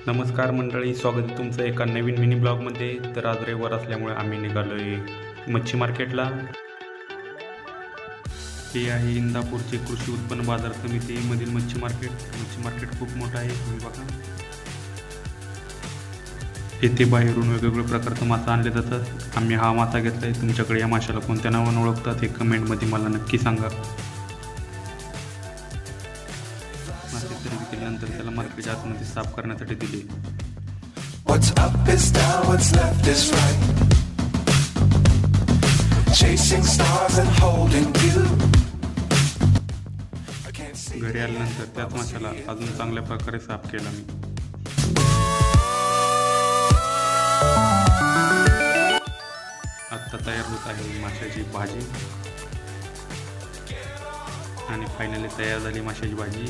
नमस्कार मंडळी, स्वागत आहे तुमचं एका नवीन मिनी ब्लॉगमध्ये. तर आज रविवार असल्यामुळे आम्ही निघालोय मच्छी मार्केटला. हे आहे इंदापूरचे कृषी उत्पन्न बाजार समितीमधील मच्छी मार्केट खूप मोठं आहे, तुम्ही बघा. येथे बाहेरून वेगवेगळ्या प्रकारचा मासा आणले जातात. आम्ही हा मासा घेतलाय. तुमच्याकडे या माशाला कोणत्या नावाने ओळखतात हे कमेंटमध्ये मला नक्की सांगा. मासे सर्व केल्यानंतर त्याला मार्केटच्या आतमध्ये साफ करण्यासाठी दिले. What's up is down, what's left is right. Chasing stars and holding you. I can't see. घरी आल्यानंतर त्याच माशाला अजून चांगल्या प्रकारे साफ केला मी. आता तयार होत आहे माशाची भाजी आणि फायनली तयार झाली माशाची भाजी.